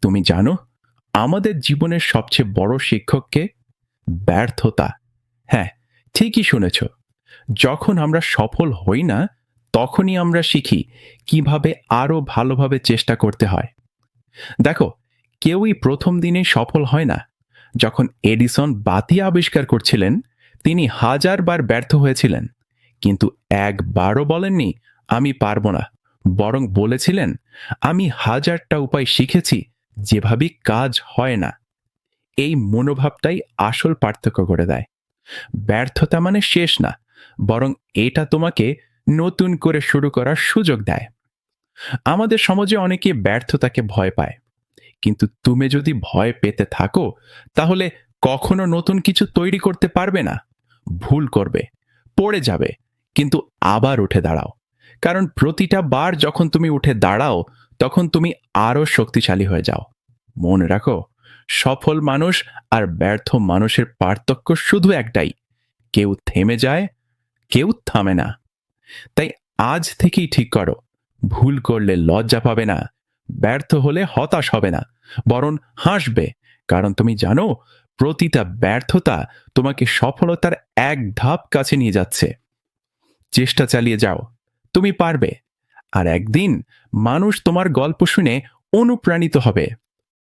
তুমি জানো আমাদের জীবনের সবচেয়ে বড় শিক্ষককে ব্যর্থতা। হ্যাঁ, ঠিকই শুনেছ। যখন আমরা সফল হই না তখনই আমরা শিখি কিভাবে আরো ভালোভাবে চেষ্টা করতে হয়। দেখো, কেউই প্রথম দিনেই সফল হয় না। যখন এডিসন বাতি আবিষ্কার করছিলেন তিনি হাজারবার ব্যর্থ হয়েছিলেন, কিন্তু একবারও বলেননি আমি পারবো না। বরং বলেছিলেন আমি হাজারটা উপায় শিখেছি যেভাবে কাজ হয় না। এই মনোভাবটাই আসল পার্থক্য করে দেয়। ব্যর্থতা মানে শেষ না, বরং এটা তোমাকে নতুন করে শুরু করার সুযোগ দেয়। আমাদের সমাজে অনেকে ব্যর্থতাকে ভয় পায়, কিন্তু তুমি যদি ভয় পেতে থাকো তাহলে কখনো নতুন কিছু তৈরি করতে পারবে না। ভুল করবে, পড়ে যাবে, কিন্তু আবার উঠে দাঁড়াও। কারণ প্রতিটা বার যখন তুমি উঠে দাঁড়াও তখন তুমি আরো শক্তিশালী হয়ে যাও। মনে রাখো, সফল মানুষ আর ব্যর্থ মানুষের পার্থক্য শুধু একটাই: কেউ থেমে যায়, কেউ থামে না। তাই আজ থেকেই ঠিক করো, ভুল করলে লজ্জা পাবে না, ব্যর্থ হলে হতাশ হবে না, বরং হাসবে। কারণ তুমি জানো প্রতিটা ব্যর্থতা তোমাকে সফলতার এক ধাপ কাছে নিয়ে যাচ্ছে। চেষ্টা চালিয়ে যাও, তুমি পারবে। আর একদিন মানুষ তোমার গল্প শুনে অনুপ্রাণিত হবে।